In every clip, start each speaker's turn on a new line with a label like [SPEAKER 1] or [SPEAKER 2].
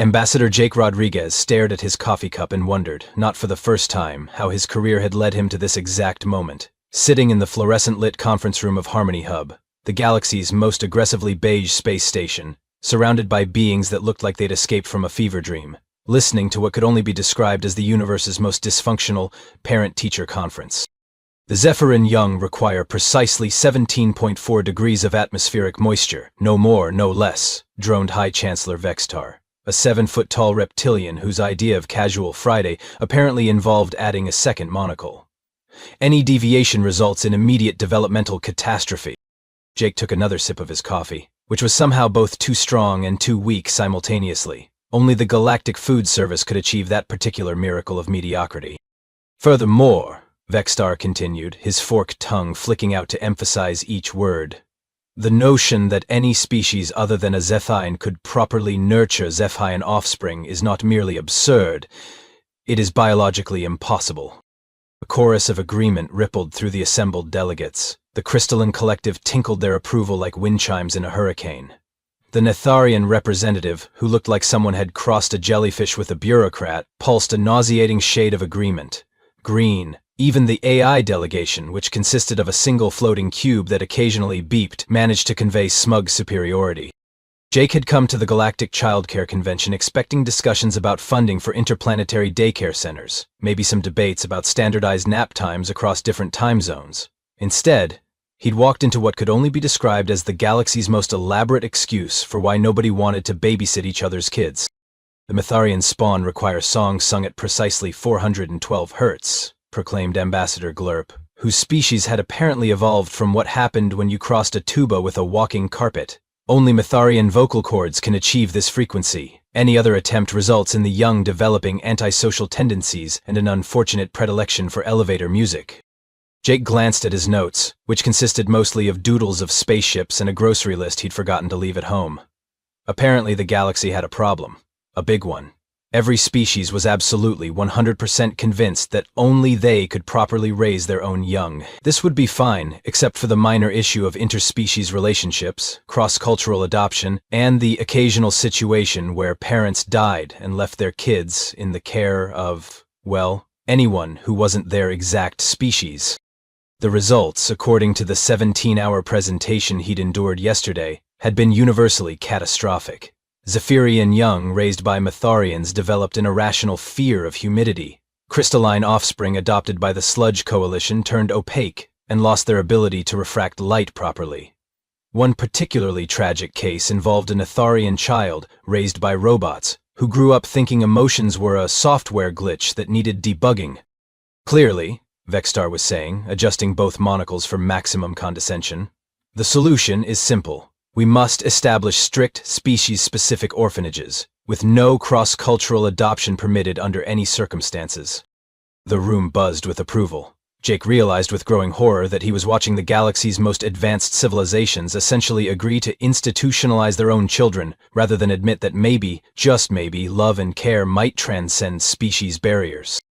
[SPEAKER 1] Ambassador Jake Rodriguez stared at his coffee cup and wondered, not for the first time, how his career had led him to this exact moment. Sitting in the fluorescent-lit conference room of Harmony Hub, the galaxy's most aggressively beige space station, surrounded by beings that looked like they'd escaped from a fever dream, listening to what could only be described as the universe's most dysfunctional parent-teacher conference. The Zephyr and Young require precisely 17.4 degrees of atmospheric moisture, no more, no less, droned High Chancellor Vextar, a 7-foot-tall reptilian whose idea of Casual Friday apparently involved adding a second monocle. Any deviation results in immediate developmental catastrophe. Jake took another sip of his coffee, which was somehow both too strong and too weak simultaneously. Only the Galactic Food Service could achieve that particular miracle of mediocrity. Furthermore, Vextar continued, his forked tongue flicking out to emphasize each word, the notion that any species other than a Zethine could properly nurture Zephyne offspring is not merely absurd, it is biologically impossible. A chorus of agreement rippled through the assembled delegates. The crystalline collective tinkled their approval like wind chimes in a hurricane. The Netharian representative, who looked like someone had crossed a jellyfish with a bureaucrat, pulsed a nauseating shade of agreement. Green. Even the AI delegation, which consisted of a single floating cube that occasionally beeped, managed to convey smug superiority. Jake had come to the Galactic Childcare Convention expecting discussions about funding for interplanetary daycare centers, maybe some debates about standardized nap times across different time zones. Instead, he'd walked into what could only be described as the galaxy's most elaborate excuse for why nobody wanted to babysit each other's kids. The Metharian spawn require songs sung at precisely 412 hertz, proclaimed Ambassador Glurp, whose species had apparently evolved from what happened when you crossed a tuba with a walking carpet. Only Metharian vocal cords can achieve this frequency. Any other attempt results in the young developing antisocial tendencies and an unfortunate predilection for elevator music. Jake glanced at his notes, which consisted mostly of doodles of spaceships and a grocery list he'd forgotten to leave at home. Apparently the galaxy had a problem. A big one. Every species was absolutely 100% convinced that only they could properly raise their own young. This would be fine, except for the minor issue of interspecies relationships, cross-cultural adoption, and the occasional situation where parents died and left their kids in the care of, well, anyone who wasn't their exact species. The results, according to the 17-hour presentation he'd endured yesterday, had been universally catastrophic. Zephyrian young raised by Metharians developed an irrational fear of humidity. Crystalline offspring adopted by the Sludge Coalition turned opaque and lost their ability to refract light properly. One particularly tragic case involved a Netharian child raised by robots who grew up thinking emotions were a software glitch that needed debugging. Clearly, Vextar was saying, adjusting both monocles for maximum condescension, the solution is simple. We must establish strict species-specific orphanages, with no cross-cultural adoption permitted under any circumstances. The room buzzed with approval. Jake realized with growing horror that he was watching the galaxy's most advanced civilizations essentially agree to institutionalize their own children, rather than admit that maybe, just maybe, love and care might transcend species barriers.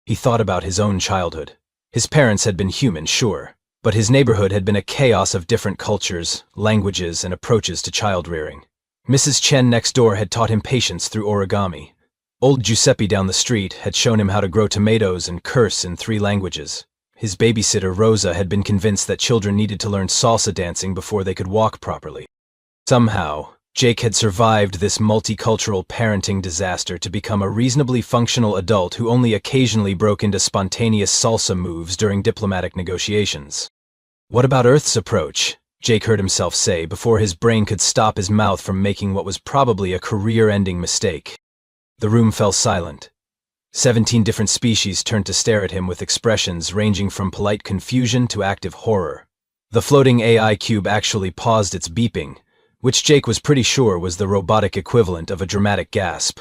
[SPEAKER 1] He thought about his own childhood. His parents had been human, sure. But his neighborhood had been a chaos of different cultures, languages, and approaches to child-rearing. Mrs. Chen next door had taught him patience through origami. Old Giuseppe down the street had shown him how to grow tomatoes and curse in 3 languages. His babysitter Rosa had been convinced that children needed to learn salsa dancing before they could walk properly. Somehow, Jake had survived this multicultural parenting disaster to become a reasonably functional adult who only occasionally broke into spontaneous salsa moves during diplomatic negotiations. What about Earth's approach? Jake heard himself say before his brain could stop his mouth from making what was probably a career-ending mistake. The room fell silent. 17 different species turned to stare at him with expressions ranging from polite confusion to active horror. The floating AI cube actually paused its beeping, which Jake was pretty sure was the robotic equivalent of a dramatic gasp.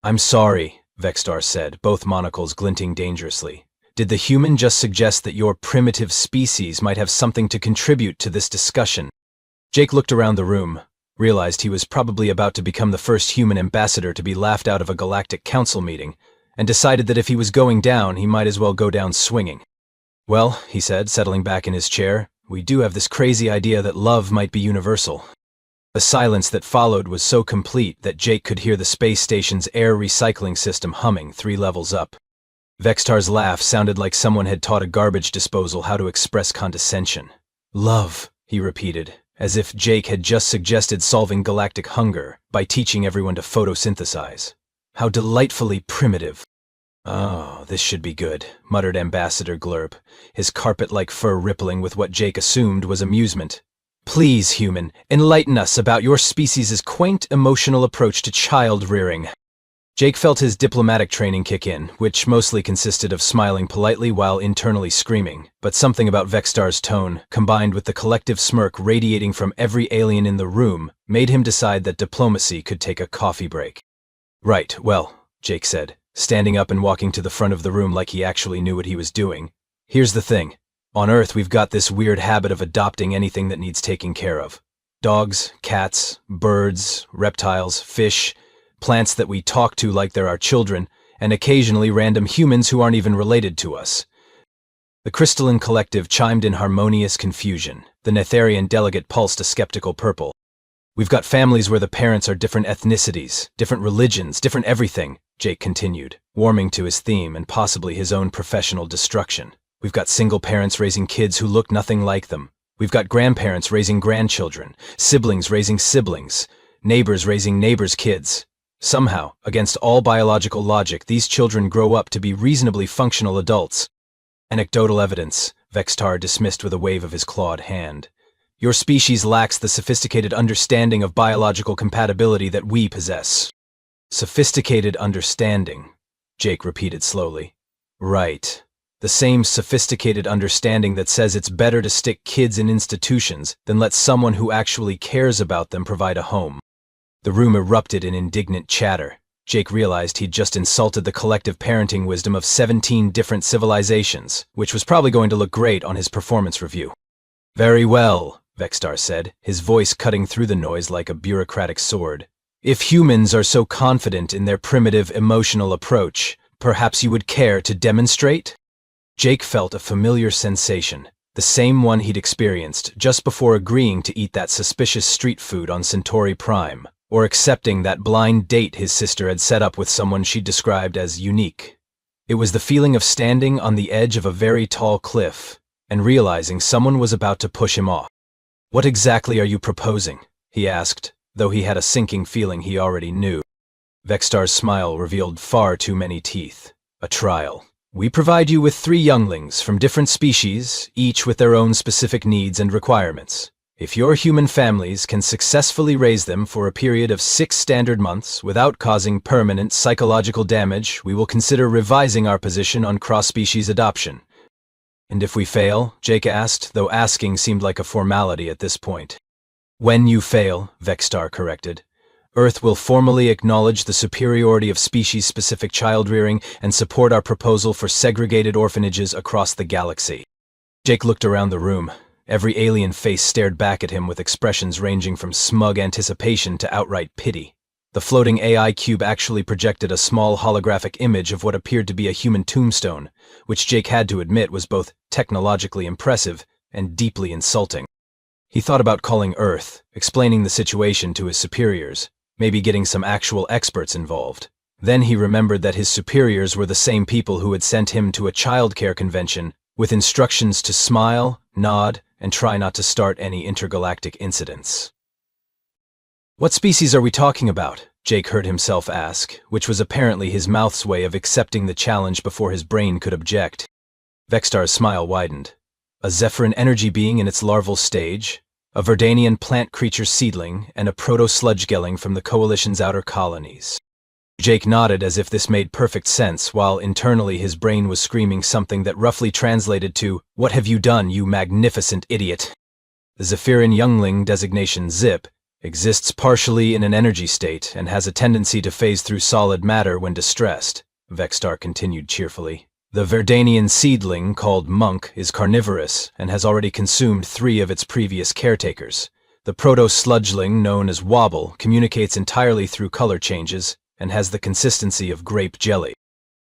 [SPEAKER 1] "I'm sorry," Vextar said, both monocles glinting dangerously. "Did the human just suggest that your primitive species might have something to contribute to this discussion?" Jake looked around the room, realized he was probably about to become the first human ambassador to be laughed out of a galactic council meeting, and decided that if he was going down, he might as well go down swinging. "Well," he said, settling back in his chair, "we do have this crazy idea that love might be universal." The silence that followed was so complete that Jake could hear the space station's air recycling system humming 3 levels up. Vextar's laugh sounded like someone had taught a garbage disposal how to express condescension. Love, he repeated, as if Jake had just suggested solving galactic hunger by teaching everyone to photosynthesize. How delightfully primitive. Oh, this should be good, muttered Ambassador Glurp, his carpet-like fur rippling with what Jake assumed was amusement. Please, human, enlighten us about your species' quaint, emotional approach to child-rearing. Jake felt his diplomatic training kick in, which mostly consisted of smiling politely while internally screaming, but something about Vextar's tone, combined with the collective smirk radiating from every alien in the room, made him decide that diplomacy could take a coffee break. Right, well, Jake said, standing up and walking to the front of the room like he actually knew what he was doing. Here's the thing. On Earth, we've got this weird habit of adopting anything that needs taking care of. Dogs, cats, birds, reptiles, fish, plants that we talk to like they're our children, and occasionally random humans who aren't even related to us. The crystalline collective chimed in harmonious confusion. The Netherian delegate pulsed a skeptical purple. We've got families where the parents are different ethnicities, different religions, different everything, Jake continued, warming to his theme and possibly his own professional destruction. We've got single parents raising kids who look nothing like them. We've got grandparents raising grandchildren, siblings raising siblings, neighbors raising neighbors' kids. Somehow, against all biological logic, these children grow up to be reasonably functional adults. Anecdotal evidence, Vextar dismissed with a wave of his clawed hand. Your species lacks the sophisticated understanding of biological compatibility that we possess. Sophisticated understanding, Jake repeated slowly. Right. The same sophisticated understanding that says it's better to stick kids in institutions than let someone who actually cares about them provide a home. The room erupted in indignant chatter. Jake realized he'd just insulted the collective parenting wisdom of 17 different civilizations, which was probably going to look great on his performance review. Very well, Vextar said, his voice cutting through the noise like a bureaucratic sword. If humans are so confident in their primitive emotional approach, perhaps you would care to demonstrate? Jake felt a familiar sensation, the same one he'd experienced just before agreeing to eat that suspicious street food on Centauri Prime, or accepting that blind date his sister had set up with someone she described as unique. It was the feeling of standing on the edge of a very tall cliff and realizing someone was about to push him off. What exactly are you proposing? He asked, though he had a sinking feeling he already knew. Vextar's smile revealed far too many teeth. A trial. We provide you with 3 younglings from different species, each with their own specific needs and requirements. If your human families can successfully raise them for a period of 6 standard months without causing permanent psychological damage, we will consider revising our position on cross-species adoption. And if we fail? Jake asked, though asking seemed like a formality at this point. When you fail, Vextar corrected, Earth will formally acknowledge the superiority of species-specific child-rearing and support our proposal for segregated orphanages across the galaxy. Jake looked around the room. Every alien face stared back at him with expressions ranging from smug anticipation to outright pity. The floating AI cube actually projected a small holographic image of what appeared to be a human tombstone, which Jake had to admit was both technologically impressive and deeply insulting. He thought about calling Earth, explaining the situation to his superiors, maybe getting some actual experts involved. Then he remembered that his superiors were the same people who had sent him to a childcare convention with instructions to smile, nod, and try not to start any intergalactic incidents. What species are we talking about? Jake heard himself ask, which was apparently his mouth's way of accepting the challenge before his brain could object. Vextar's smile widened. A Zephyrin energy being in its larval stage, a Verdanian plant creature seedling, and a proto-sludge-gelling from the Coalition's outer colonies. Jake nodded as if this made perfect sense, while internally his brain was screaming something that roughly translated to, "What have you done, you magnificent idiot?" The Zephyrin youngling, designation ZIP, exists partially in an energy state and has a tendency to phase through solid matter when distressed, Vextar continued cheerfully. The Verdanian seedling, called Monk, is carnivorous and has already consumed 3 of its previous caretakers. The proto-sludgeling, known as Wobble, communicates entirely through color changes and has the consistency of grape jelly.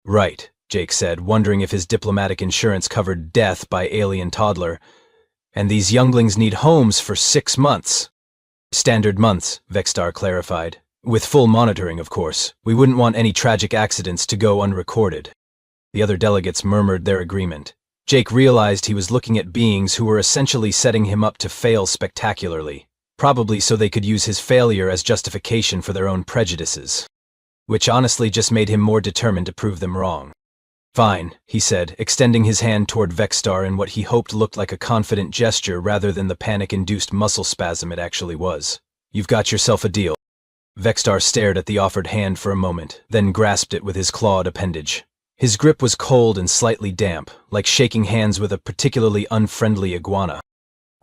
[SPEAKER 1] Right, Jake said, wondering if his diplomatic insurance covered death by alien toddler. And these younglings need homes for 6 months. Standard months, Vexstar clarified. With full monitoring, of course. We wouldn't want any tragic accidents to go unrecorded. The other delegates murmured their agreement. Jake realized he was looking at beings who were essentially setting him up to fail spectacularly, probably so they could use his failure as justification for their own prejudices. Which honestly just made him more determined to prove them wrong. Fine, he said, extending his hand toward Vexstar in what he hoped looked like a confident gesture rather than the panic-induced muscle spasm it actually was. You've got yourself a deal. Vexstar stared at the offered hand for a moment, then grasped it with his clawed appendage. His grip was cold and slightly damp, like shaking hands with a particularly unfriendly iguana.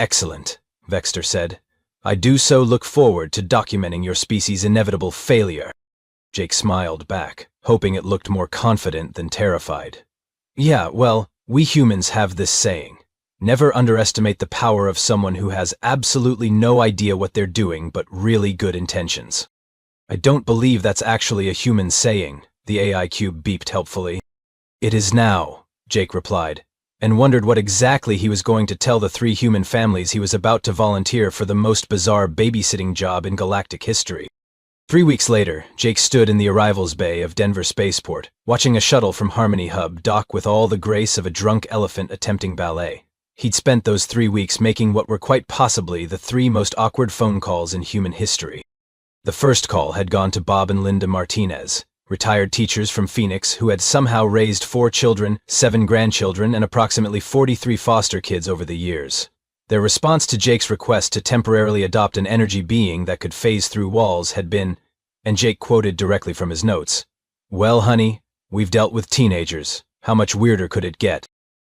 [SPEAKER 1] Excellent, Vexstar said. I do so look forward to documenting your species' inevitable failure. Jake smiled back, hoping it looked more confident than terrified. Yeah, well, we humans have this saying. Never underestimate the power of someone who has absolutely no idea what they're doing but really good intentions. I don't believe that's actually a human saying, the AI cube beeped helpfully. It is now, Jake replied, and wondered what exactly he was going to tell the 3 human families he was about to volunteer for the most bizarre babysitting job in galactic history. 3 weeks later, Jake stood in the arrivals bay of Denver Spaceport, watching a shuttle from Harmony Hub dock with all the grace of a drunk elephant attempting ballet. He'd spent those 3 weeks making what were quite possibly the 3 most awkward phone calls in human history. The first call had gone to Bob and Linda Martinez, retired teachers from Phoenix who had somehow raised 4 children, 7 grandchildren, and approximately 43 foster kids over the years. Their response to Jake's request to temporarily adopt an energy being that could phase through walls had been, and Jake quoted directly from his notes, "Well, honey, we've dealt with teenagers. How much weirder could it get?"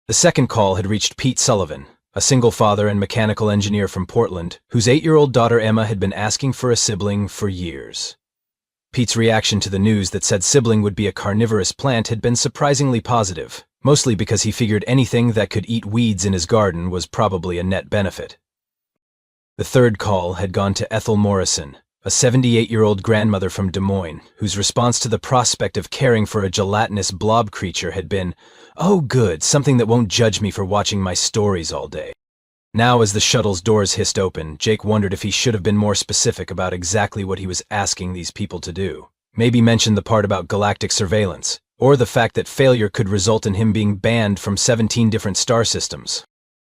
[SPEAKER 1] The second call had reached Pete Sullivan, a single father and mechanical engineer from Portland, whose 8-year-old daughter Emma had been asking for a sibling for years. Pete's reaction to the news that said sibling would be a carnivorous plant had been surprisingly positive, mostly because he figured anything that could eat weeds in his garden was probably a net benefit. The third call had gone to Ethel Morrison, a 78-year-old grandmother from Des Moines, whose response to the prospect of caring for a gelatinous blob creature had been, "Oh good, something that won't judge me for watching my stories all day." Now as the shuttle's doors hissed open, Jake wondered if he should have been more specific about exactly what he was asking these people to do. Maybe mention the part about galactic surveillance, or the fact that failure could result in him being banned from 17 different star systems.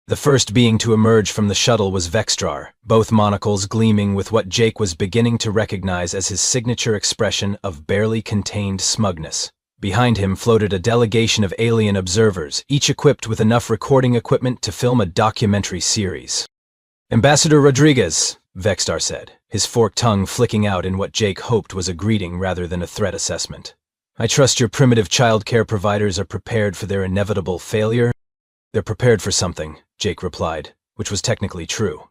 [SPEAKER 1] The first being to emerge from the shuttle was Vexstar, both monocles gleaming with what Jake was beginning to recognize as his signature expression of barely contained smugness. Behind him floated a delegation of alien observers, each equipped with enough recording equipment to film a documentary series. "Ambassador Rodriguez," Vexstar said, his forked tongue flicking out in what Jake hoped was a greeting rather than a threat assessment. "I trust your primitive child care providers are prepared for their inevitable failure?" "They're prepared for something," Jake replied, which was technically true.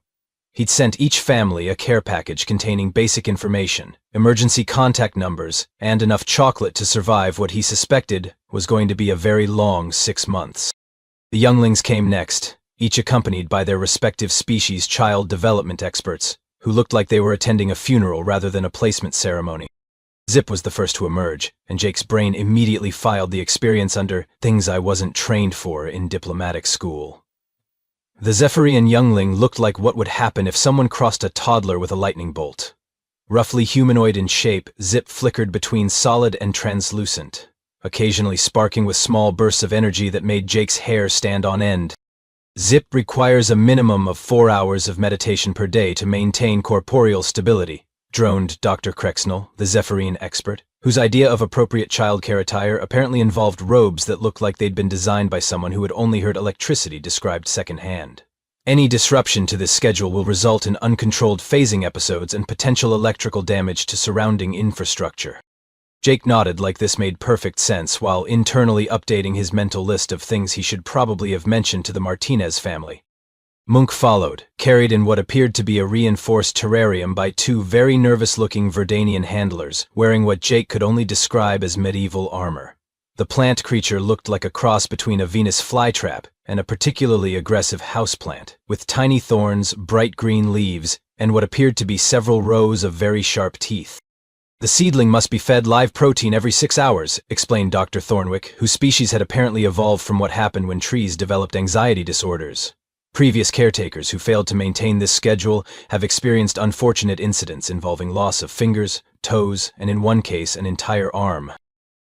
[SPEAKER 1] He'd sent each family a care package containing basic information, emergency contact numbers, and enough chocolate to survive what he suspected was going to be a very long 6 months. The younglings came next, each accompanied by their respective species' child development experts, who looked like they were attending a funeral rather than a placement ceremony. Zip was the first to emerge, and Jake's brain immediately filed the experience under things I wasn't trained for in diplomatic school. The Zephyrian youngling looked like what would happen if someone crossed a toddler with a lightning bolt. Roughly humanoid in shape, Zip flickered between solid and translucent, occasionally sparking with small bursts of energy that made Jake's hair stand on end. Zip requires a minimum of 4 hours of meditation per day to maintain corporeal stability, droned Dr. Krexnell, the Zephyrian expert, whose idea of appropriate childcare attire apparently involved robes that looked like they'd been designed by someone who had only heard electricity described secondhand. Any disruption to this schedule will result in uncontrolled phasing episodes and potential electrical damage to surrounding infrastructure. Jake nodded like this made perfect sense while internally updating his mental list of things he should probably have mentioned to the Martinez family. Munk followed, carried in what appeared to be a reinforced terrarium by 2 very nervous-looking Verdanian handlers, wearing what Jake could only describe as medieval armor. The plant creature looked like a cross between a Venus flytrap and a particularly aggressive houseplant, with tiny thorns, bright green leaves, and what appeared to be several rows of very sharp teeth. "The seedling must be fed live protein every 6 hours, explained Dr. Thornwick, whose species had apparently evolved from what happened when trees developed anxiety disorders. Previous caretakers who failed to maintain this schedule have experienced unfortunate incidents involving loss of fingers, toes, and in one case, an entire arm.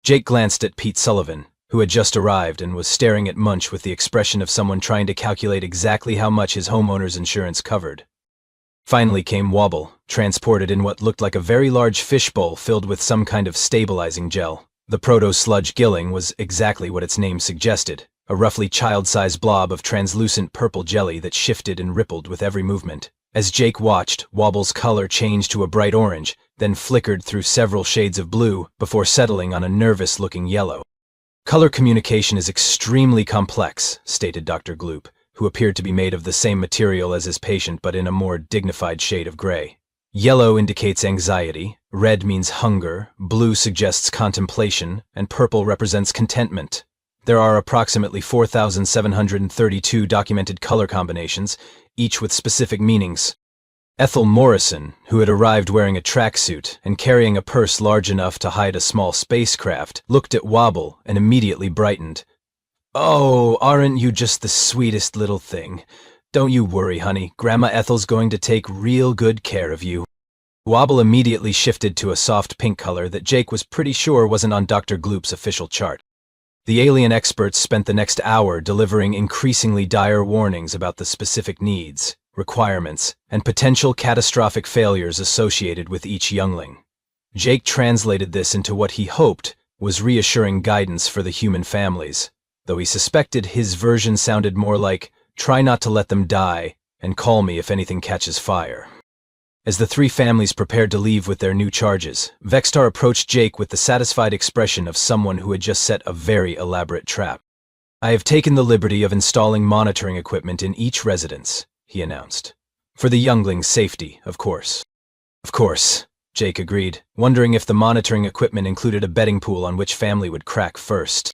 [SPEAKER 1] Jake glanced at Pete Sullivan, who had just arrived and was staring at Munch with the expression of someone trying to calculate exactly how much his homeowner's insurance covered. Finally came Wobble, transported in what looked like a very large fishbowl filled with some kind of stabilizing gel. The proto-sludge gilling was exactly what its name suggested, a roughly child-sized blob of translucent purple jelly that shifted and rippled with every movement. As Jake watched, Wobble's color changed to a bright orange, then flickered through several shades of blue before settling on a nervous-looking yellow. Color communication is extremely complex, stated Dr. Gloop, who appeared to be made of the same material as his patient but in a more dignified shade of gray. Yellow indicates anxiety, red means hunger, blue suggests contemplation, and purple represents contentment. There are approximately 4,732 documented color combinations, each with specific meanings. Ethel Morrison, who had arrived wearing a tracksuit and carrying a purse large enough to hide a small spacecraft, looked at Wobble and immediately brightened. "Oh, aren't you just the sweetest little thing? Don't you worry, honey. Grandma Ethel's going to take real good care of you." Wobble immediately shifted to a soft pink color that Jake was pretty sure wasn't on Dr. Gloop's official chart. The alien experts spent the next hour delivering increasingly dire warnings about the specific needs, requirements, and potential catastrophic failures associated with each youngling. Jake translated this into what he hoped was reassuring guidance for the human families, though he suspected his version sounded more like, "Try not to let them die, and call me if anything catches fire." As the three families prepared to leave with their new charges, Vextar approached Jake with the satisfied expression of someone who had just set a very elaborate trap. "I have taken the liberty of installing monitoring equipment in each residence," he announced. "For the youngling's safety, of course." "Of course," Jake agreed, wondering if the monitoring equipment included a betting pool on which family would crack first.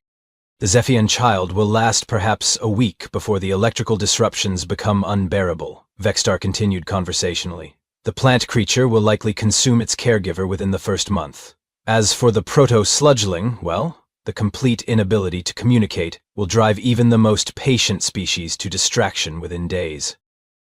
[SPEAKER 1] "The Zephian child will last perhaps a week before the electrical disruptions become unbearable," Vextar continued conversationally. "The plant creature will likely consume its caregiver within the first month. As for the proto-sludgeling, well, the complete inability to communicate will drive even the most patient species to distraction within days."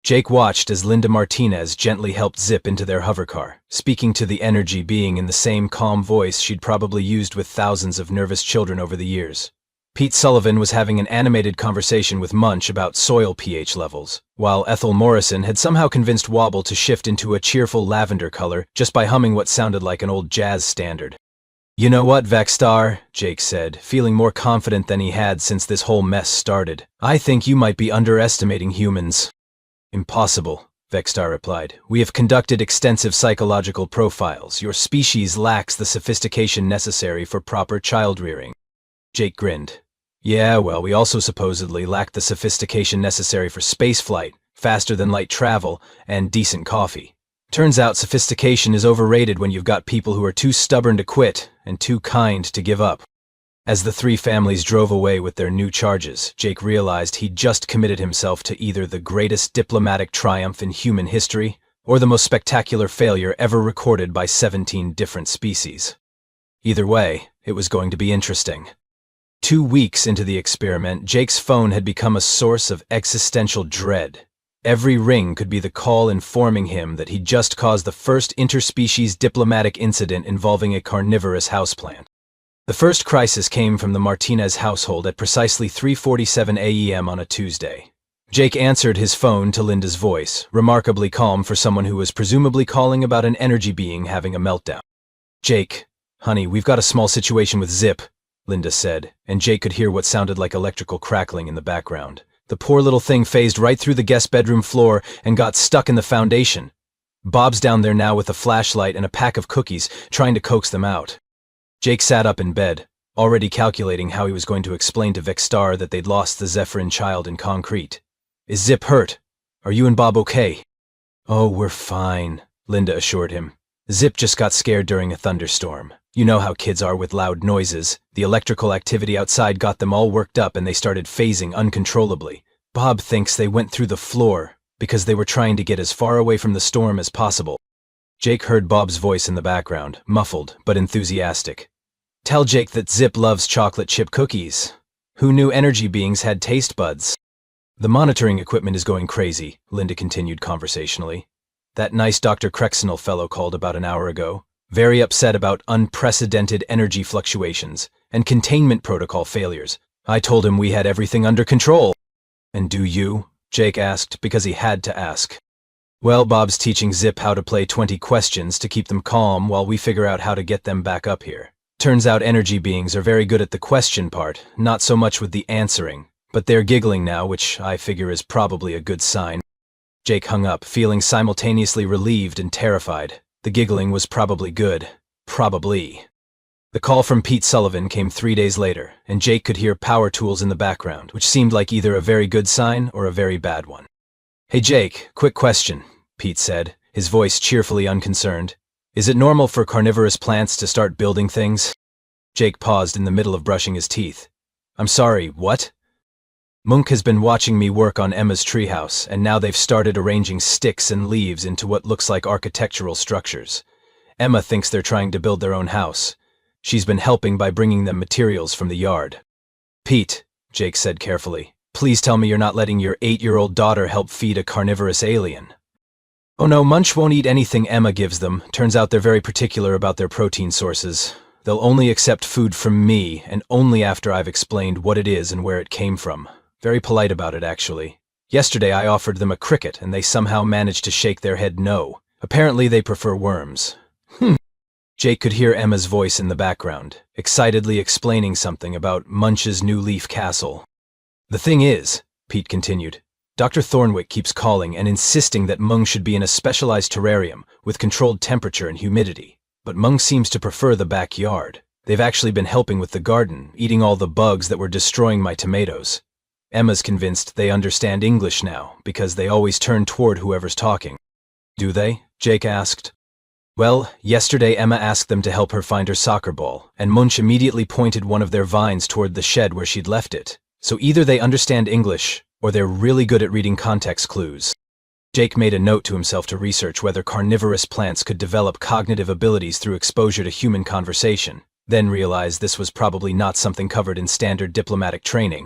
[SPEAKER 1] Jake watched as Linda Martinez gently helped Zip into their hovercar, speaking to the energy being in the same calm voice she'd probably used with thousands of nervous children over the years. Pete Sullivan was having an animated conversation with Munch about soil pH levels, while Ethel Morrison had somehow convinced Wobble to shift into a cheerful lavender color just by humming what sounded like an old jazz standard. "You know what, Vextar," Jake said, feeling more confident than he had since this whole mess started. "I think you might be underestimating humans." "Impossible," Vextar replied. "We have conducted extensive psychological profiles. Your species lacks the sophistication necessary for proper child-rearing." Jake grinned. "Yeah, well, we also supposedly lack the sophistication necessary for spaceflight, faster-than-light travel, and decent coffee. Turns out sophistication is overrated when you've got people who are too stubborn to quit and too kind to give up." As the three families drove away with their new charges, Jake realized he'd just committed himself to either the greatest diplomatic triumph in human history or the most spectacular failure ever recorded by 17 different species. Either way, it was going to be interesting. 2 weeks into the experiment, Jake's phone had become a source of existential dread. Every ring could be the call informing him that he'd just caused the first interspecies diplomatic incident involving a carnivorous houseplant. The first crisis came from the Martinez household at precisely 3:47 a.m. on a Tuesday. Jake answered his phone to Linda's voice, remarkably calm for someone who was presumably calling about an energy being having a meltdown. "Jake, honey, we've got a small situation with Zip," Linda said, and Jake could hear what sounded like electrical crackling in the background. "The poor little thing phased right through the guest bedroom floor and got stuck in the foundation. Bob's down there now with a flashlight and a pack of cookies, trying to coax them out." Jake sat up in bed, already calculating how he was going to explain to Vextar that they'd lost the Zephyrin child in concrete. "Is Zip hurt? Are you and Bob okay?" "Oh, we're fine," Linda assured him. "Zip just got scared during a thunderstorm. You know how kids are with loud noises. The electrical activity outside got them all worked up and they started phasing uncontrollably. Bob thinks they went through the floor because they were trying to get as far away from the storm as possible." Jake heard Bob's voice in the background, muffled but enthusiastic. "Tell Jake that Zip loves chocolate chip cookies. Who knew energy beings had taste buds?" The monitoring equipment is going crazy, Linda continued conversationally. That nice Dr. Crexenel fellow called about an hour ago, very upset about unprecedented energy fluctuations and containment protocol failures. I told him we had everything under control. And do you? Jake asked, because he had to ask. Well, Bob's teaching Zip how to play 20 questions to keep them calm while we figure out how to get them back up here. Turns out energy beings are very good at the question part, not so much with the answering. But they're giggling now, which I figure is probably a good sign. Jake hung up, feeling simultaneously relieved and terrified. The giggling was probably good. Probably. The call from Pete Sullivan came 3 days later, and Jake could hear power tools in the background, which seemed like either a very good sign or a very bad one. Hey Jake, quick question, Pete said, his voice cheerfully unconcerned. Is it normal for carnivorous plants to start building things? Jake paused in the middle of brushing his teeth. I'm sorry, what? Munk has been watching me work on Emma's treehouse, and now they've started arranging sticks and leaves into what looks like architectural structures. Emma thinks they're trying to build their own house. She's been helping by bringing them materials from the yard. Pete, Jake said carefully, please tell me you're not letting your 8-year-old daughter help feed a carnivorous alien. Oh no, Munch won't eat anything Emma gives them. Turns out they're very particular about their protein sources. They'll only accept food from me, and only after I've explained what it is and where it came from. Very polite about it, actually. Yesterday I offered them a cricket, and they somehow managed to shake their head no. Apparently they prefer worms. Jake could hear Emma's voice in the background, excitedly explaining something about Munch's new leaf castle. The thing is, Pete continued, Dr. Thornwick keeps calling and insisting that Mung should be in a specialized terrarium with controlled temperature and humidity. But Mung seems to prefer the backyard. They've actually been helping with the garden, eating all the bugs that were destroying my tomatoes. Emma's convinced they understand English now, because they always turn toward whoever's talking. Do they? Jake asked. Well, yesterday Emma asked them to help her find her soccer ball, and Munch immediately pointed one of their vines toward the shed where she'd left it. So either they understand English, or they're really good at reading context clues. Jake made a note to himself to research whether carnivorous plants could develop cognitive abilities through exposure to human conversation, then realized this was probably not something covered in standard diplomatic training.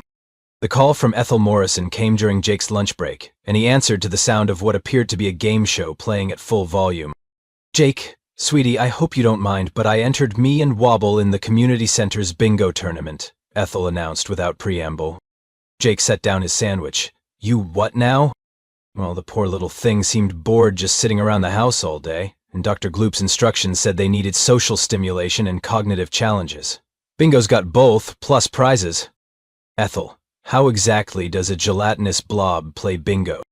[SPEAKER 1] The call from Ethel Morrison came during Jake's lunch break, and he answered to the sound of what appeared to be a game show playing at full volume. Jake, sweetie, I hope you don't mind, but I entered me and Wobble in the community center's bingo tournament, Ethel announced without preamble. Jake set down his sandwich. You what now? Well, the poor little thing seemed bored just sitting around the house all day, and Dr. Gloop's instructions said they needed social stimulation and cognitive challenges. Bingo's got both, plus prizes. Ethel, how exactly does a gelatinous blob play bingo?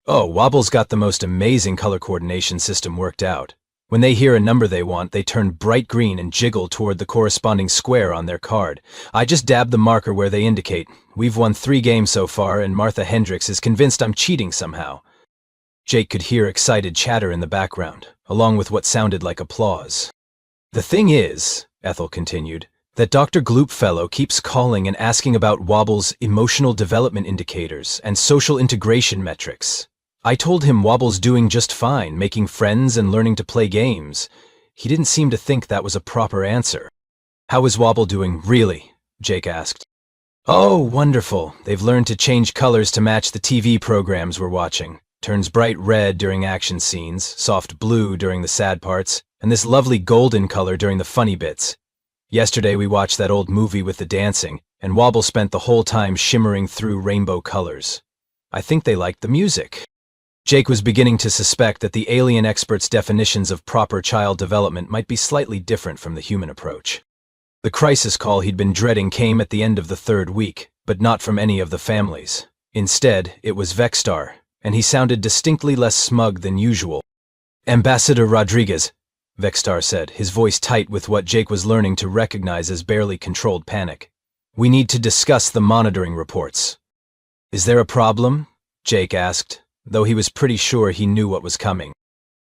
[SPEAKER 1] Oh, Wobble's got the most amazing color coordination system worked out. When they hear a number they want, they turn bright green and jiggle toward the corresponding square on their card. I just dab the marker where they indicate. We've won 3 games so far, and Martha Hendricks is convinced I'm cheating somehow. Jake could hear excited chatter in the background, along with what sounded like applause. The thing is, Ethel continued, that Dr. Gloop fellow keeps calling and asking about Wobble's emotional development indicators and social integration metrics. I told him Wobble's doing just fine, making friends and learning to play games. He didn't seem to think that was a proper answer. How is Wobble doing, really? Jake asked. Oh, wonderful. They've learned to change colors to match the TV programs we're watching. Turns bright red during action scenes, soft blue during the sad parts, and this lovely golden color during the funny bits. Yesterday we watched that old movie with the dancing, and Wobble spent the whole time shimmering through rainbow colors. I think they liked the music. Jake was beginning to suspect that the alien experts' definitions of proper child development might be slightly different from the human approach. The crisis call he'd been dreading came at the end of the 3rd week, but not from any of the families. Instead, it was Vexstar, and he sounded distinctly less smug than usual. Ambassador Rodriguez, Vexstar said, his voice tight with what Jake was learning to recognize as barely controlled panic. We need to discuss the monitoring reports. Is there a problem? Jake asked, though he was pretty sure he knew what was coming.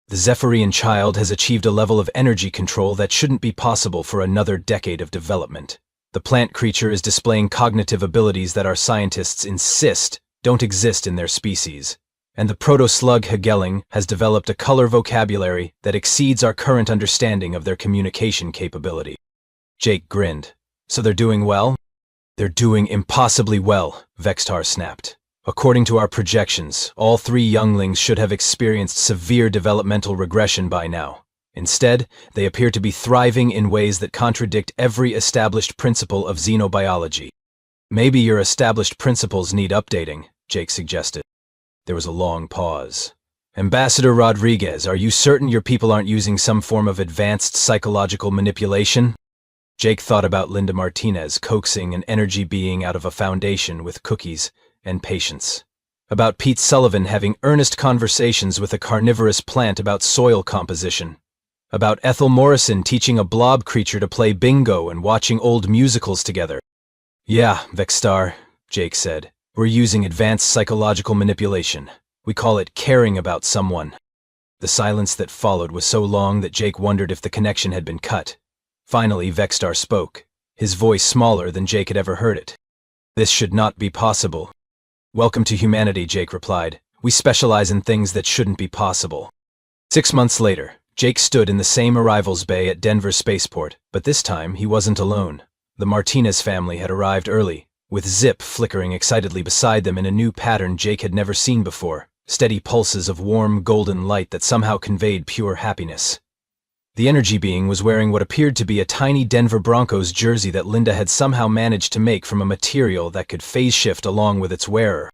[SPEAKER 1] The Zephyrian child has achieved a level of energy control that shouldn't be possible for another decade of development. The plant creature is displaying cognitive abilities that our scientists insist don't exist in their species. And the proto-slug Hegelling has developed a color vocabulary that exceeds our current understanding of their communication capability. Jake grinned. So they're doing well? They're doing impossibly well, Vexstar snapped. According to our projections, all three younglings should have experienced severe developmental regression by now. Instead, they appear to be thriving in ways that contradict every established principle of xenobiology. Maybe your established principles need updating, Jake suggested. There was a long pause. Ambassador Rodriguez, are you certain your people aren't using some form of advanced psychological manipulation? Jake thought about Linda Martinez coaxing an energy being out of a foundation with cookies and patience. About Pete Sullivan having earnest conversations with a carnivorous plant about soil composition. About Ethel Morrison teaching a blob creature to play bingo and watching old musicals together. Yeah, Vexstar, Jake said. We're using advanced psychological manipulation. We call it caring about someone. The silence that followed was so long that Jake wondered if the connection had been cut. Finally, Vexstar spoke, his voice smaller than Jake had ever heard it. This should not be possible. Welcome to humanity, Jake replied. We specialize in things that shouldn't be possible. 6 months later, Jake stood in the same arrivals bay at Denver Spaceport, but this time he wasn't alone. The Martinez family had arrived early, with Zip flickering excitedly beside them in a new pattern Jake had never seen before, steady pulses of warm, golden light that somehow conveyed pure happiness. The energy being was wearing what appeared to be a tiny Denver Broncos jersey that Linda had somehow managed to make from a material that could phase shift along with its wearer.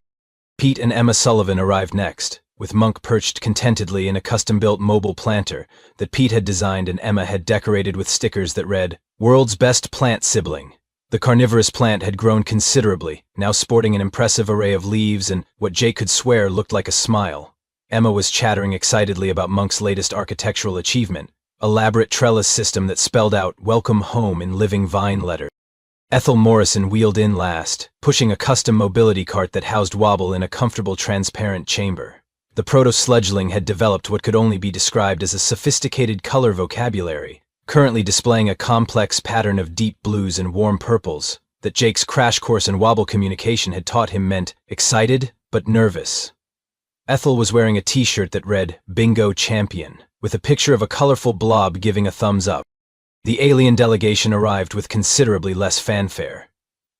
[SPEAKER 1] Pete and Emma Sullivan arrived next, with Monk perched contentedly in a custom-built mobile planter that Pete had designed and Emma had decorated with stickers that read, "World's Best Plant Sibling." The carnivorous plant had grown considerably, now sporting an impressive array of leaves and what Jake could swear looked like a smile. Emma was chattering excitedly about Monk's latest architectural achievement, elaborate trellis system that spelled out "Welcome Home" in living vine letters. Ethel Morrison wheeled in last, pushing a custom mobility cart that housed Wobble in a comfortable transparent chamber. The proto-sludgeling had developed what could only be described as a sophisticated color vocabulary, currently displaying a complex pattern of deep blues and warm purples that Jake's crash course in Wobble communication had taught him meant excited but nervous. Ethel was wearing a t-shirt that read "Bingo Champion," with a picture of a colorful blob giving a thumbs up. The alien delegation arrived with considerably less fanfare.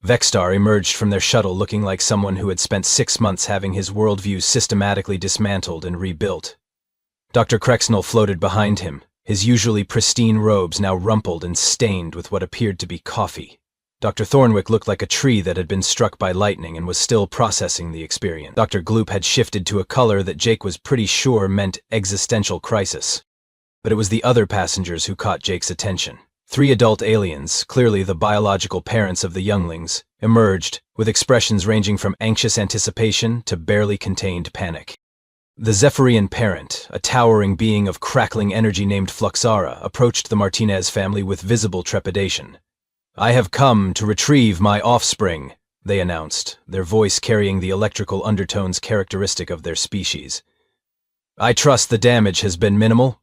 [SPEAKER 1] Vexstar emerged from their shuttle looking like someone who had spent 6 months having his worldview systematically dismantled and rebuilt. Dr. Crexnell floated behind him, his usually pristine robes now rumpled and stained with what appeared to be coffee. Dr. Thornwick looked like a tree that had been struck by lightning and was still processing the experience. Dr. Gloop had shifted to a color that Jake was pretty sure meant existential crisis. But it was the other passengers who caught Jake's attention. 3 adult aliens, clearly the biological parents of the younglings, emerged, with expressions ranging from anxious anticipation to barely contained panic. The Zephyrian parent, a towering being of crackling energy named Fluxara, approached the Martinez family with visible trepidation. "I have come to retrieve my offspring," they announced, their voice carrying the electrical undertones characteristic of their species. "I trust the damage has been minimal?"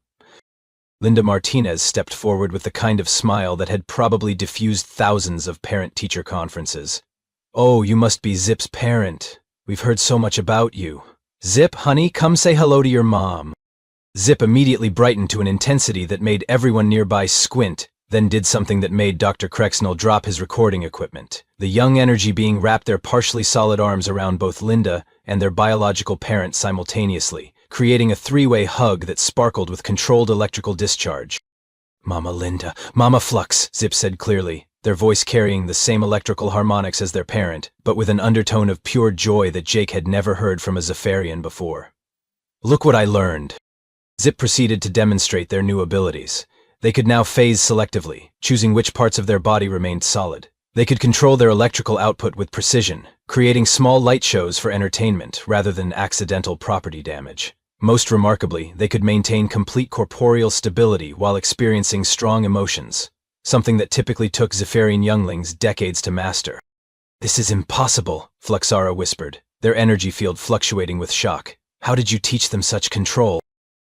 [SPEAKER 1] Linda Martinez stepped forward with the kind of smile that had probably diffused thousands of parent-teacher conferences. "Oh, you must be Zip's parent. We've heard so much about you. Zip, honey, come say hello to your mom." Zip immediately brightened to an intensity that made everyone nearby squint, then did something that made Dr. Crexnell drop his recording equipment. The young energy being wrapped their partially solid arms around both Linda and their biological parent simultaneously, creating a 3-way hug that sparkled with controlled electrical discharge. "Mama Linda, Mama Flux," Zip said clearly, their voice carrying the same electrical harmonics as their parent, but with an undertone of pure joy that Jake had never heard from a Zephyrian before. "Look what I learned." Zip proceeded to demonstrate their new abilities. They could now phase selectively, choosing which parts of their body remained solid. They could control their electrical output with precision, creating small light shows for entertainment rather than accidental property damage. Most remarkably, they could maintain complete corporeal stability while experiencing strong emotions, something that typically took Zephyrian younglings decades to master. "This is impossible," Fluxara whispered, their energy field fluctuating with shock. "How did you teach them such control?"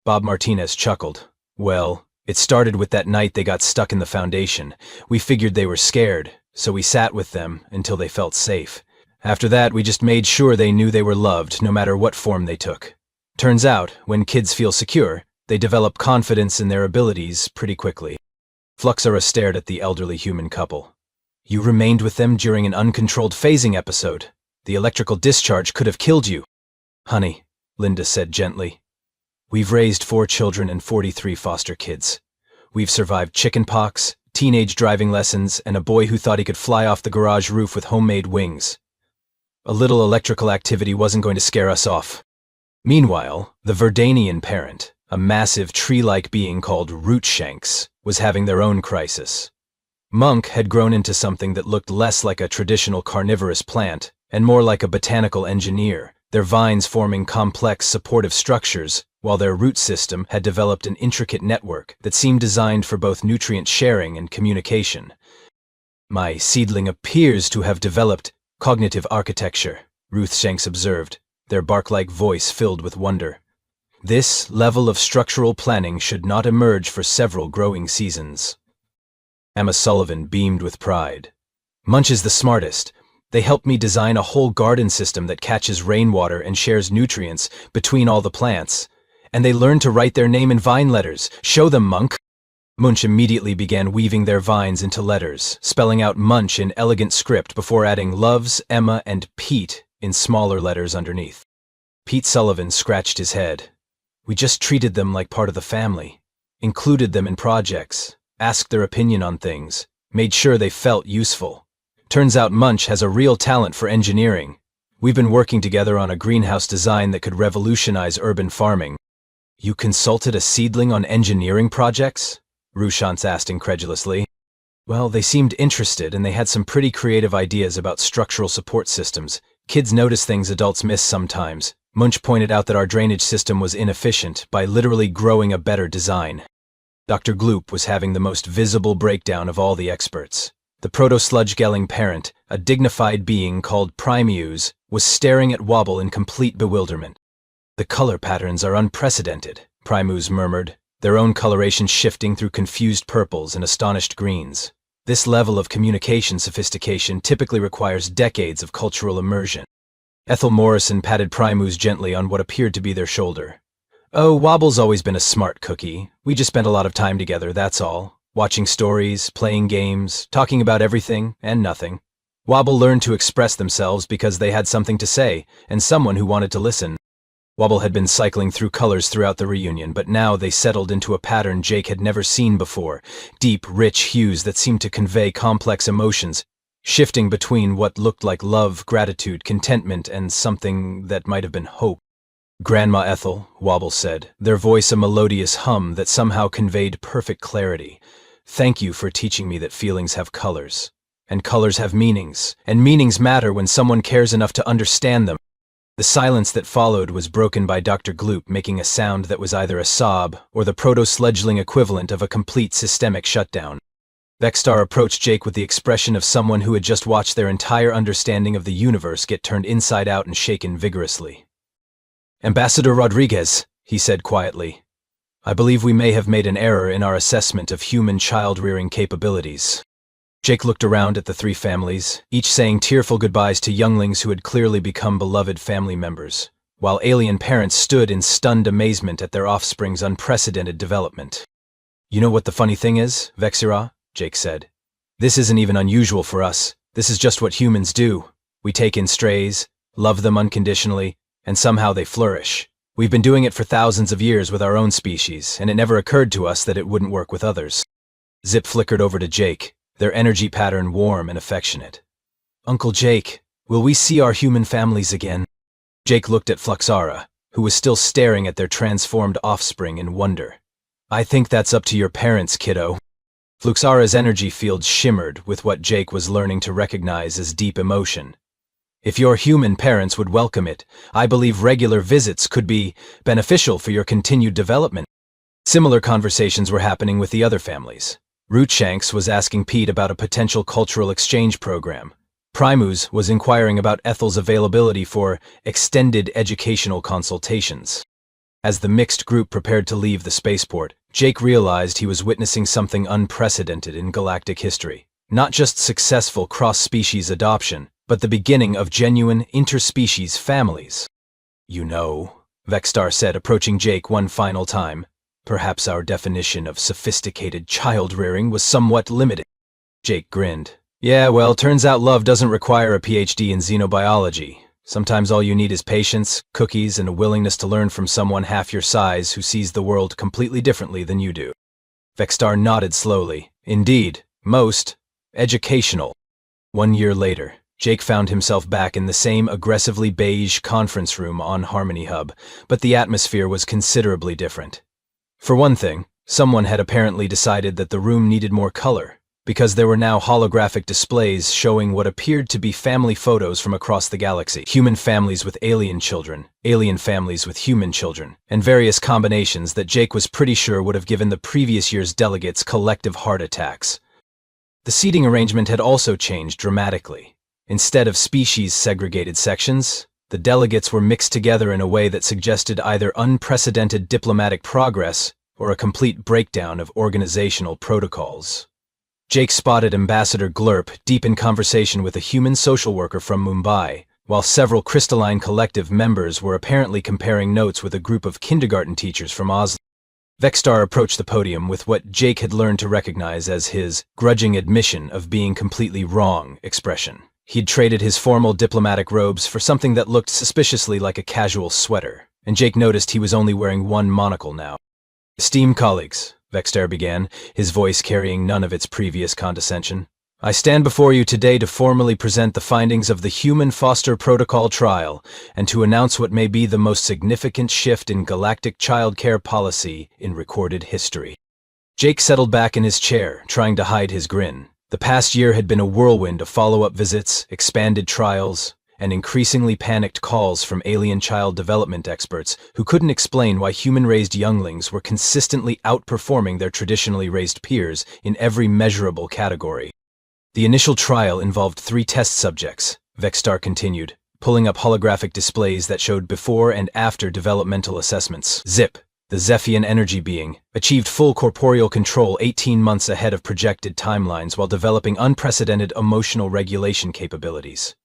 [SPEAKER 1] Bob Martinez chuckled. "Well, it started with that night they got stuck in the Foundation. We figured they were scared, so we sat with them until they felt safe. After that, we just made sure they knew they were loved no matter what form they took. Turns out, when kids feel secure, they develop confidence in their abilities pretty quickly." Fluxara stared at the elderly human couple. "You remained with them during an uncontrolled phasing episode. The electrical discharge could have killed you. Honey, Linda said gently. We've raised 4 children and 43 foster kids. We've survived chickenpox, teenage driving lessons, and a boy who thought he could fly off the garage roof with homemade wings. A little electrical activity wasn't going to scare us off. Meanwhile, the Verdanian parent, a massive tree-like being called Rootshanks, was having their own crisis. Monk had grown into something that looked less like a traditional carnivorous plant and more like a botanical engineer, their vines forming complex supportive structures, while their root system had developed an intricate network that seemed designed for both nutrient sharing and communication. My seedling appears to have developed cognitive architecture, Rootshanks observed, their bark-like voice filled with wonder. This level of structural planning should not emerge for several growing seasons. Emma Sullivan beamed with pride. Munch is the smartest. They helped me design a whole garden system that catches rainwater and shares nutrients between all the plants. And they learned to write their name in vine letters. Show them, Monk. Munch immediately began weaving their vines into letters, spelling out Munch in elegant script before adding Loves, Emma, and Pete in smaller letters underneath. Pete Sullivan scratched his head. We just treated them like part of the family, included them in projects, asked their opinion on things, made sure they felt useful. Turns out Munch has a real talent for engineering. We've been working together on a greenhouse design that could revolutionize urban farming. You consulted a seedling on engineering projects? Rootshanks asked incredulously. Well, they seemed interested and they had some pretty creative ideas about structural support systems. Kids notice things adults miss sometimes. Munch pointed out that our drainage system was inefficient by literally growing a better design. Dr. Gloop was having the most visible breakdown of all the experts. The proto-sludge-gelling parent, a dignified being called Primeuse, was staring at Wobble in complete bewilderment. The color patterns are unprecedented, Primeuse murmured, their own coloration shifting through confused purples and astonished greens. This level of communication sophistication typically requires decades of cultural immersion. Ethel Morrison patted Primeuse gently on what appeared to be their shoulder. Oh, Wobble's always been a smart cookie. We just spent a lot of time together, that's all. Watching stories, playing games, talking about everything and nothing. Wobble learned to express themselves because they had something to say and someone who wanted to listen. Wobble had been cycling through colors throughout the reunion, but now they settled into a pattern Jake had never seen before, deep, rich hues that seemed to convey complex emotions, shifting between what looked like love, gratitude, contentment, and something that might have been hope. Grandma Ethel, Wobble said, their voice a melodious hum that somehow conveyed perfect clarity. Thank you for teaching me that feelings have colors. And colors have meanings, and meanings matter when someone cares enough to understand them. The silence that followed was broken by Dr. Gloop making a sound that was either a sob or the proto-sledgeling equivalent of a complete systemic shutdown. Vexstar approached Jake with the expression of someone who had just watched their entire understanding of the universe get turned inside out and shaken vigorously. Ambassador Rodriguez, he said quietly, I believe we may have made an error in our assessment of human child-rearing capabilities. Jake looked around at the 3 families, each saying tearful goodbyes to younglings who had clearly become beloved family members, while alien parents stood in stunned amazement at their offspring's unprecedented development. You know what the funny thing is, Vexira? Jake said. This isn't even unusual for us. This is just what humans do. We take in strays, love them unconditionally, and somehow they flourish. We've been doing it for thousands of years with our own species, and it never occurred to us that it wouldn't work with others. Zip flickered over to Jake, their energy pattern warm and affectionate. Uncle Jake, will we see our human families again? Jake looked at Fluxara, who was still staring at their transformed offspring in wonder. I think that's up to your parents, kiddo. Fluxara's energy field shimmered with what Jake was learning to recognize as deep emotion. If your human parents would welcome it, I believe regular visits could be beneficial for your continued development. Similar conversations were happening with the other families. Rootshanks was asking Pete about a potential cultural exchange program. Primeuse was inquiring about Ethel's availability for extended educational consultations. As the mixed group prepared to leave the spaceport, Jake realized he was witnessing something unprecedented in galactic history. Not just successful cross-species adoption, but the beginning of genuine interspecies families. You know, Vexstar said, approaching Jake one final time, perhaps our definition of sophisticated child-rearing was somewhat limited. Jake grinned. Yeah, well, turns out love doesn't require a PhD in xenobiology. Sometimes all you need is patience, cookies, and a willingness to learn from someone half your size who sees the world completely differently than you do. Vextar nodded slowly. Indeed, most educational. 1 year later, Jake found himself back in the same aggressively beige conference room on Harmony Hub, but the atmosphere was considerably different. For one thing, someone had apparently decided that the room needed more color, because there were now holographic displays showing what appeared to be family photos from across the galaxy. Human families with alien children, alien families with human children, and various combinations that Jake was pretty sure would have given the previous year's delegates collective heart attacks. The seating arrangement had also changed dramatically. Instead of species-segregated sections, the delegates were mixed together in a way that suggested either unprecedented diplomatic progress or a complete breakdown of organizational protocols. Jake spotted Ambassador Glurp deep in conversation with a human social worker from Mumbai, while several Crystalline Collective members were apparently comparing notes with a group of kindergarten teachers from Oslo. Vextar approached the podium with what Jake had learned to recognize as his grudging admission of being completely wrong expression. He'd traded his formal diplomatic robes for something that looked suspiciously like a casual sweater, and Jake noticed he was only wearing one monocle now. Esteemed colleagues, Vextar began, his voice carrying none of its previous condescension. I stand before you today to formally present the findings of the Human Foster Protocol trial and to announce what may be the most significant shift in galactic child care policy in recorded history. Jake settled back in his chair, trying to hide his grin. The past year had been a whirlwind of follow-up visits, expanded trials, and increasingly panicked calls from alien child development experts who couldn't explain why human-raised younglings were consistently outperforming their traditionally raised peers in every measurable category. The initial trial involved 3 test subjects, Vextar continued, pulling up holographic displays that showed before and after developmental assessments. Zip, the Zephian energy being, achieved full corporeal control 18 months ahead of projected timelines while developing unprecedented emotional regulation capabilities.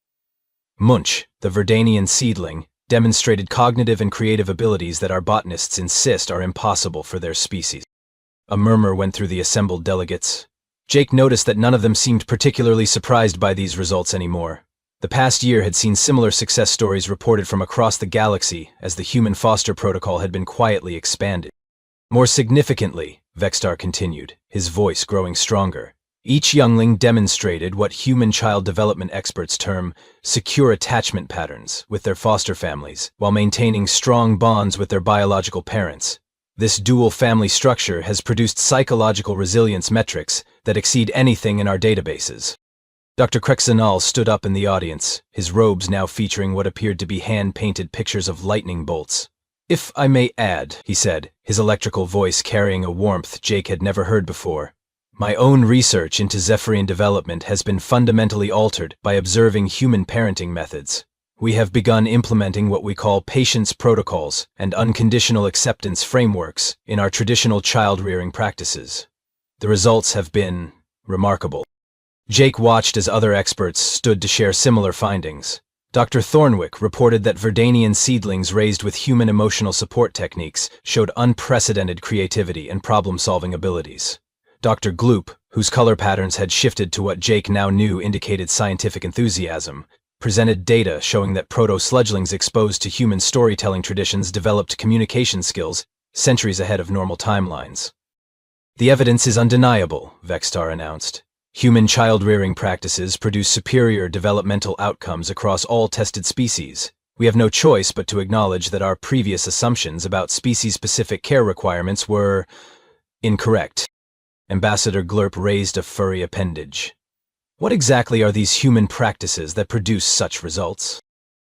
[SPEAKER 1] Munch, the Verdanian seedling, demonstrated cognitive and creative abilities that our botanists insist are impossible for their species. A murmur went through the assembled delegates. Jake noticed that none of them seemed particularly surprised by these results anymore. The past year had seen similar success stories reported from across the galaxy as the Human Foster Protocol had been quietly expanded. More significantly, Vextar continued, his voice growing stronger, each youngling demonstrated what human child development experts term secure attachment patterns with their foster families, while maintaining strong bonds with their biological parents. This dual family structure has produced psychological resilience metrics that exceed anything in our databases. Dr. Krexanal stood up in the audience, his robes now featuring what appeared to be hand-painted pictures of lightning bolts. If I may add, he said, his electrical voice carrying a warmth Jake had never heard before, my own research into Zephyrian development has been fundamentally altered by observing human parenting methods. We have begun implementing what we call patience protocols and unconditional acceptance frameworks in our traditional child-rearing practices. The results have been remarkable. Jake watched as other experts stood to share similar findings. Dr. Thornwick reported that Verdanian seedlings raised with human emotional support techniques showed unprecedented creativity and problem-solving abilities. Dr. Gloop, whose color patterns had shifted to what Jake now knew indicated scientific enthusiasm, presented data showing that proto-sludgelings exposed to human storytelling traditions developed communication skills centuries ahead of normal timelines. The evidence is undeniable, Vextar announced. Human child-rearing practices produce superior developmental outcomes across all tested species. We have no choice but to acknowledge that our previous assumptions about species-specific care requirements were incorrect. Ambassador Glurp raised a furry appendage. What exactly are these human practices that produce such results?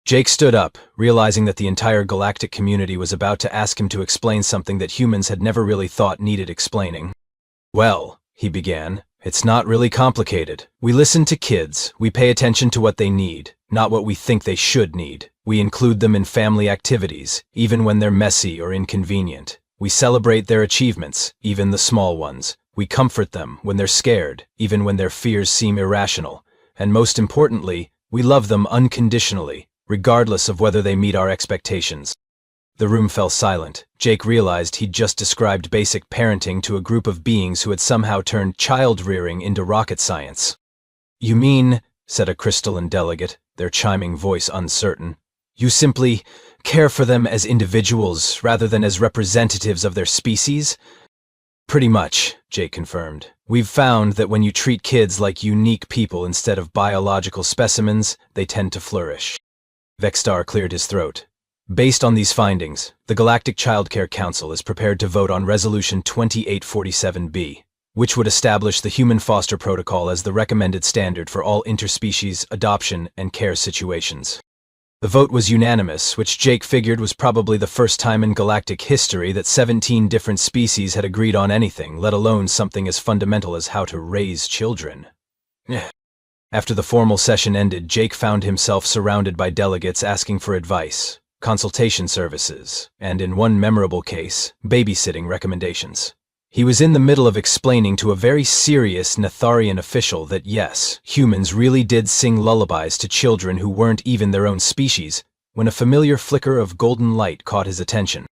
[SPEAKER 1] Jake stood up, realizing that the entire galactic community was about to ask him to explain something that humans had never really thought needed explaining. Well, he began, it's not really complicated. We listen to kids, we pay attention to what they need, not what we think they should need. We include them in family activities, even when they're messy or inconvenient. We celebrate their achievements, even the small ones. We comfort them when they're scared, even when their fears seem irrational. And most importantly, we love them unconditionally, regardless of whether they meet our expectations. The room fell silent. Jake realized he'd just described basic parenting to a group of beings who had somehow turned child-rearing into rocket science. "You mean," said a crystalline delegate, their chiming voice uncertain, "you simply care for them as individuals rather than as representatives of their species?" "Pretty much," Jake confirmed. "We've found that when you treat kids like unique people instead of biological specimens, they tend to flourish." Vexstar cleared his throat. "Based on these findings, the Galactic Childcare Council is prepared to vote on Resolution 2847B, which would establish the Human Foster Protocol as the recommended standard for all interspecies adoption and care situations." The vote was unanimous, which Jake figured was probably the first time in galactic history that 17 different species had agreed on anything, let alone something as fundamental as how to raise children. After the formal session ended, Jake found himself surrounded by delegates asking for advice, consultation services, and in one memorable case, babysitting recommendations. He was in the middle of explaining to a very serious Netharian official that yes, humans really did sing lullabies to children who weren't even their own species, when a familiar flicker of golden light caught his attention.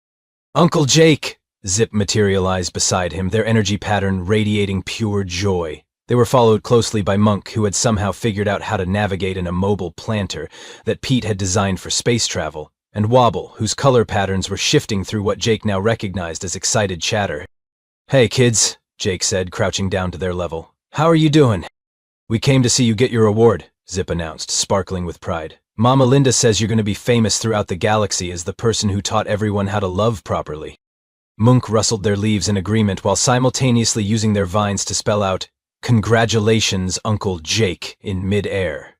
[SPEAKER 1] "Uncle Jake!" Zip materialized beside him, their energy pattern radiating pure joy. They were followed closely by Monk, who had somehow figured out how to navigate in a mobile planter that Pete had designed for space travel, and Wobble, whose color patterns were shifting through what Jake now recognized as excited chatter. "Hey, kids," Jake said, crouching down to their level. "How are you doing?" "We came to see you get your award," Zip announced, sparkling with pride. "Mama Linda says you're going to be famous throughout the galaxy as the person who taught everyone how to love properly." Monk rustled their leaves in agreement while simultaneously using their vines to spell out, "Congratulations, Uncle Jake," in mid-air.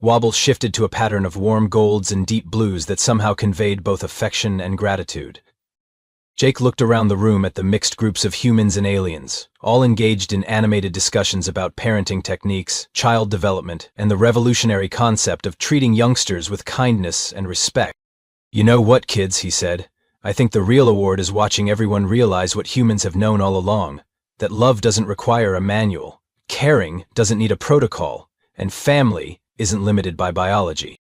[SPEAKER 1] Wobble shifted to a pattern of warm golds and deep blues that somehow conveyed both affection and gratitude. Jake looked around the room at the mixed groups of humans and aliens, all engaged in animated discussions about parenting techniques, child development, and the revolutionary concept of treating youngsters with kindness and respect. "You know what, kids," he said. "I think the real award is watching everyone realize what humans have known all along, that love doesn't require a manual, caring doesn't need a protocol, and family isn't limited by biology."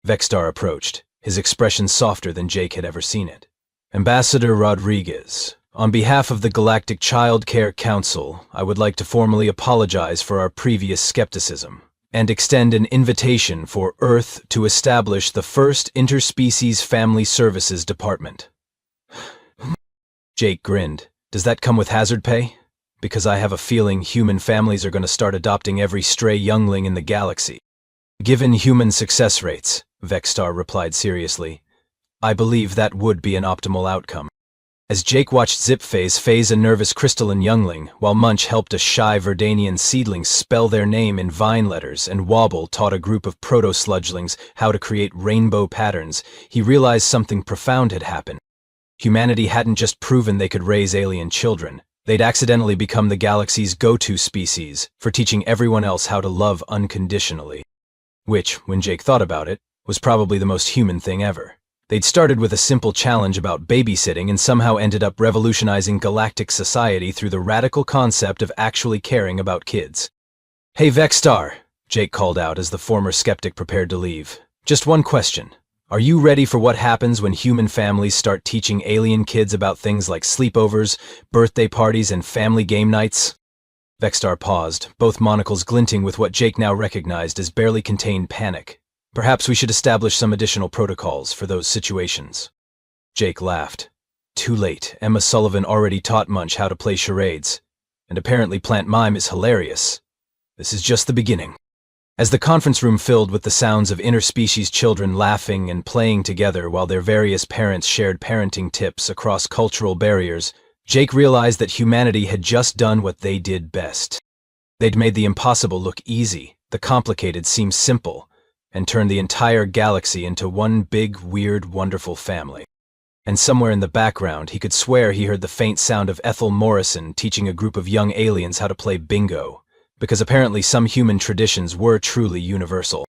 [SPEAKER 1] Vexstar approached, his expression softer than Jake had ever seen it. "Ambassador Rodriguez, on behalf of the Galactic Child Care Council, I would like to formally apologize for our previous skepticism and extend an invitation for Earth to establish the first interspecies family services department." Jake grinned. "Does that come with hazard pay? Because I have a feeling human families are going to start adopting every stray youngling in the galaxy." "Given human success rates," Vexstar replied seriously, "I believe that would be an optimal outcome." As Jake watched Zip phase a nervous crystalline youngling, while Munch helped a shy Verdanian seedling spell their name in vine letters, and Wobble taught a group of proto-sludgelings how to create rainbow patterns, he realized something profound had happened. Humanity hadn't just proven they could raise alien children. They'd accidentally become the galaxy's go-to species for teaching everyone else how to love unconditionally. Which, when Jake thought about it, was probably the most human thing ever. They'd started with a simple challenge about babysitting and somehow ended up revolutionizing galactic society through the radical concept of actually caring about kids. "Hey, Vexstar," Jake called out as the former skeptic prepared to leave. "Just one question. Are you ready for what happens when human families start teaching alien kids about things like sleepovers, birthday parties, and family game nights?" Vexstar paused, both monocles glinting with what Jake now recognized as barely contained panic. "Perhaps we should establish some additional protocols for those situations." Jake laughed. "Too late. Emma Sullivan already taught Munch how to play charades. And apparently plant mime is hilarious. This is just the beginning." As the conference room filled with the sounds of interspecies children laughing and playing together while their various parents shared parenting tips across cultural barriers, Jake realized that humanity had just done what they did best. They'd made the impossible look easy, the complicated seem simple, and turned the entire galaxy into one big, weird, wonderful family. And somewhere in the background, he could swear he heard the faint sound of Ethel Morrison teaching a group of young aliens how to play bingo, because apparently some human traditions were truly universal.